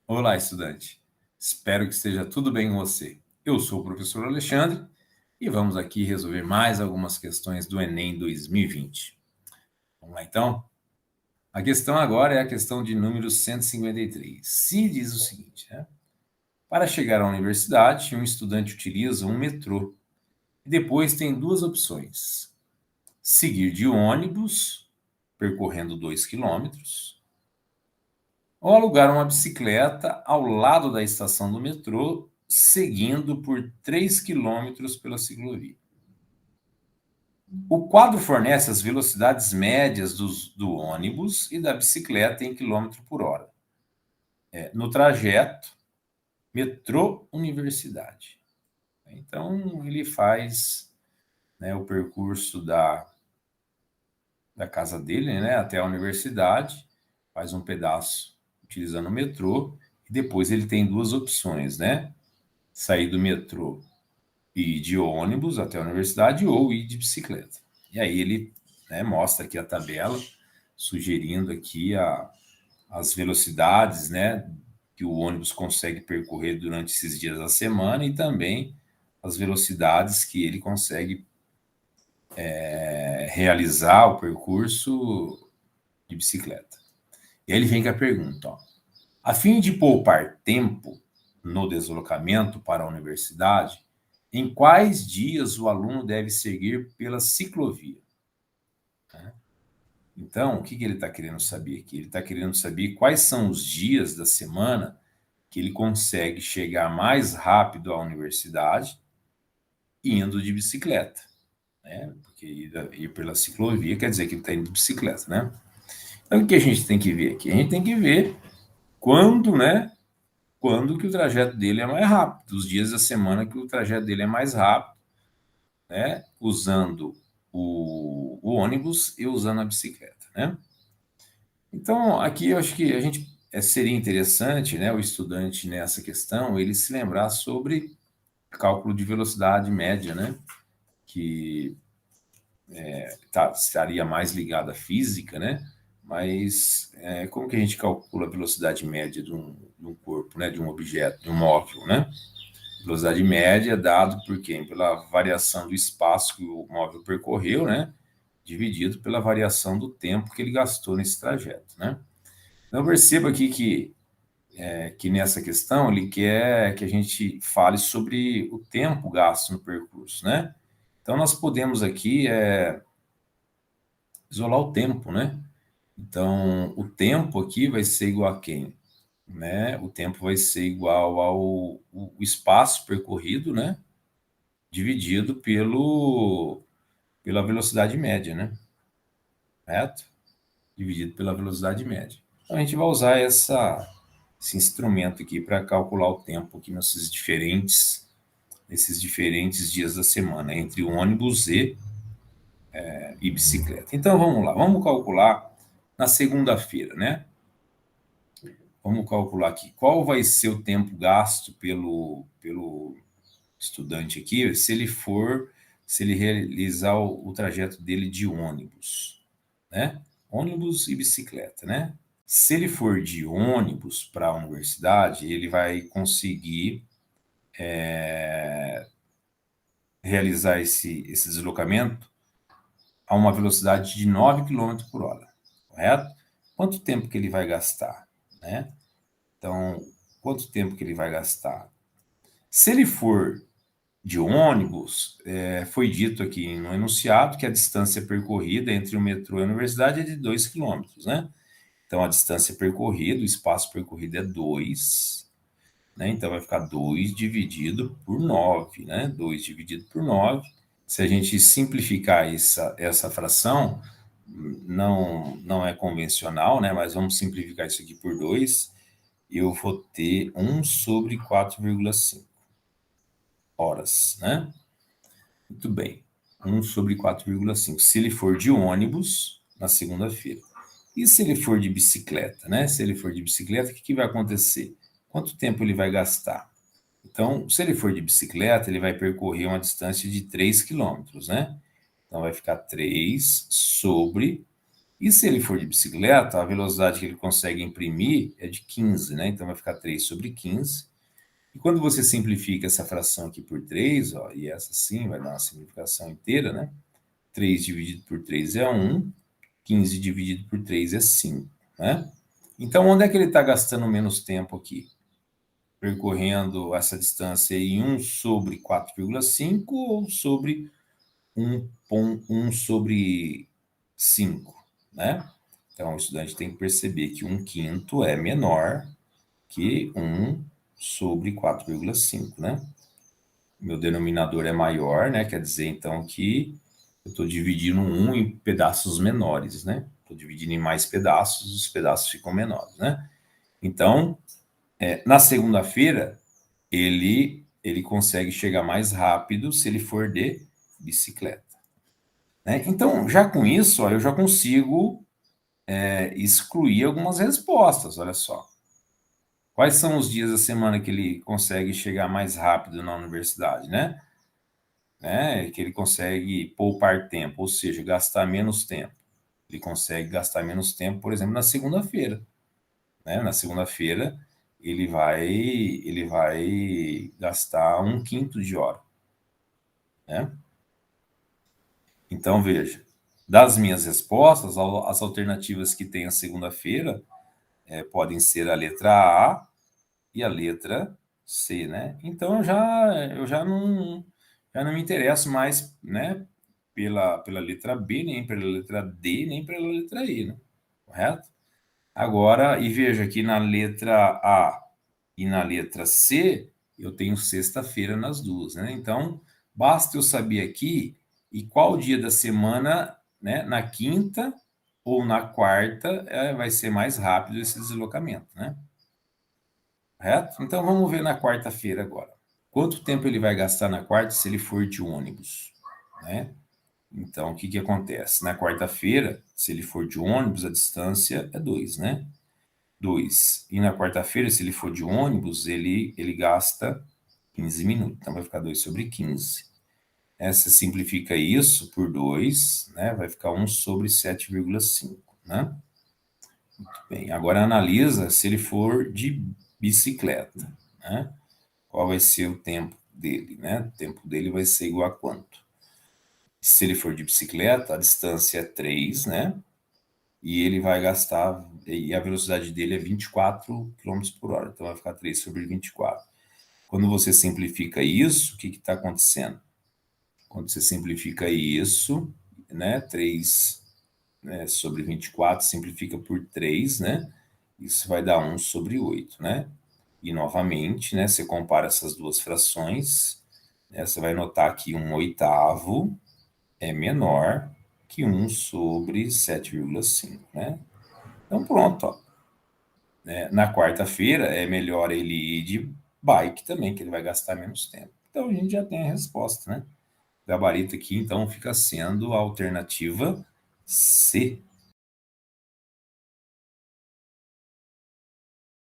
Olá, estudante. Espero que esteja tudo bem com você. Eu sou o professor Alexandre e vamos aqui resolver mais algumas questões do Enem 2020. Vamos lá, então? A questão agora é a questão de número 153. Se diz o seguinte, né? Para chegar à universidade, um estudante utiliza um metrô e depois tem duas opções: seguir de ônibus, percorrendo 2 quilômetros, ou alugar uma bicicleta ao lado da estação do metrô, seguindo por 3 quilômetros pela ciclovia. O quadro fornece as velocidades médias do ônibus e da bicicleta em quilômetro por hora. No trajeto, metrô-universidade. Então, ele faz, né, o percurso da casa dele, né, até a universidade, faz um pedaço utilizando o metrô, e depois ele tem duas opções, né? Sair do metrô e ir de ônibus até a universidade ou ir de bicicleta. E aí ele, né, mostra aqui a tabela, sugerindo aqui as velocidades, né, que o ônibus consegue percorrer durante esses dias da semana e também as velocidades que ele consegue realizar o percurso de bicicleta. E aí ele vem com a pergunta, ó, a fim de poupar tempo no deslocamento para a universidade, em quais dias o aluno deve seguir pela ciclovia? Então, o que ele está querendo saber aqui? Ele está querendo saber quais são os dias da semana que ele consegue chegar mais rápido à universidade indo de bicicleta, né? Porque ir pela ciclovia quer dizer que ele está indo de bicicleta, né? Então, o que a gente tem que ver aqui? A gente tem que ver quando, né? Quando que o trajeto dele é mais rápido, os dias da semana que o trajeto dele é mais rápido, né? Usando o ônibus e usando a bicicleta, né? Então, aqui eu acho que a gente seria interessante, né, o estudante nessa questão, ele se lembrar sobre cálculo de velocidade média, né, que estaria mais ligado à física, né, mas como que a gente calcula a velocidade média de um corpo, né, de um objeto, de um móvel, né? Velocidade média é dado por quem? Pela variação do espaço que o móvel percorreu, né, dividido pela variação do tempo que ele gastou nesse trajeto, né? Então, perceba aqui que nessa questão ele quer que a gente fale sobre o tempo gasto no percurso, né? Então, nós podemos aqui isolar o tempo, né? Então, o tempo aqui vai ser igual a quem? Né? O tempo vai ser igual ao o espaço percorrido, né? Dividido pela velocidade média, né? Correto? Dividido pela velocidade média. Então, a gente vai usar esse instrumento aqui para calcular o tempo aqui nesses diferentes dias da semana, entre ônibus e bicicleta. Então, vamos lá. Vamos calcular na segunda-feira, né? Vamos calcular aqui qual vai ser o tempo gasto pelo estudante aqui, se ele realizar o trajeto dele de ônibus, né? Ônibus e bicicleta, né? Se ele for de ônibus para a universidade, ele vai conseguir realizar esse deslocamento a uma velocidade de 9 quilômetros por hora, correto? Quanto tempo que ele vai gastar, né? Então, quanto tempo que ele vai gastar? Se ele for de ônibus, foi dito aqui no enunciado que a distância percorrida entre o metrô e a universidade é de 2 quilômetros, né? Então, a distância percorrida, o espaço percorrido é 2, né? Então, vai ficar 2 dividido por 9, né? 2 dividido por 9. Se a gente simplificar essa fração, não é convencional, né? Mas vamos simplificar isso aqui por 2. Eu vou ter 1 sobre 4,5 horas, né? Muito bem. 1 sobre 4,5. Se ele for de ônibus, na segunda-feira. E se ele for de bicicleta, né? Se ele for de bicicleta, o que vai acontecer? Quanto tempo ele vai gastar? Então, se ele for de bicicleta, ele vai percorrer uma distância de 3 quilômetros, né? Então, vai ficar 3 sobre E se ele for de bicicleta, a velocidade que ele consegue imprimir é de 15, né? Então vai ficar 3 sobre 15. E quando você simplifica essa fração aqui por 3, ó, e essa sim vai dar uma simplificação inteira, né? 3 dividido por 3 é 1, 15 dividido por 3 é 5, né? Então, onde é que ele está gastando menos tempo aqui? Percorrendo essa distância em 1 sobre 4,5 ou sobre 1 sobre 5, né? Então, o estudante tem que perceber que 1/5 é menor que 1 sobre 4,5, né? Meu denominador é maior, né? Quer dizer, então, que eu estou dividindo 1 em pedaços menores, né? Estou dividindo em mais pedaços, os pedaços ficam menores, né? Então, na segunda-feira, ele consegue chegar mais rápido se ele for de bicicleta, né? Então, já com isso, ó, eu já consigo excluir algumas respostas, olha só. Quais são os dias da semana que ele consegue chegar mais rápido na universidade, né? Que ele consegue poupar tempo, ou seja, gastar menos tempo. Ele consegue gastar menos tempo, por exemplo, na segunda-feira, né? Na segunda-feira, ele vai gastar 1/5 de hora, né? Então, veja, das minhas respostas, as alternativas que tem a segunda-feira podem ser a letra A e a letra C, né? Então, eu já não me interesso mais, né, pela letra B, nem pela letra D, nem pela letra E, né? Correto? Agora, e veja aqui na letra A e na letra C, eu tenho sexta-feira nas duas, né? Então, basta eu saber aqui e qual dia da semana, né, na quinta ou na quarta, vai ser mais rápido esse deslocamento, né? Correto? Então, vamos ver na quarta-feira agora. Quanto tempo ele vai gastar na quarta se ele for de ônibus, né? Então, o que que acontece? Na quarta-feira, se ele for de ônibus, a distância é 2, né? 2. E na quarta-feira, se ele for de ônibus, ele gasta 15 minutos. Então, vai ficar 2 sobre 15. Essa simplifica isso por 2, né? Vai ficar 1 sobre 7,5, né? Muito bem. Agora analisa se ele for de bicicleta, né? Qual vai ser o tempo dele, né? O tempo dele vai ser igual a quanto? Se ele for de bicicleta, a distância é 3, né? E ele vai gastar, e a velocidade dele é 24 km por hora, então vai ficar 3 sobre 24. Quando você simplifica isso, o que está acontecendo? Quando você simplifica isso, né, 3 né, sobre 24, simplifica por 3, né? Isso vai dar 1 sobre 8, né? E novamente, né, você compara essas duas frações, né, você vai notar que 1/8 é menor que 1 sobre 7,5, né? Então pronto, ó. Na quarta-feira é melhor ele ir de bike também, que ele vai gastar menos tempo. Então a gente já tem a resposta, né? O gabarito aqui, então, fica sendo a alternativa C.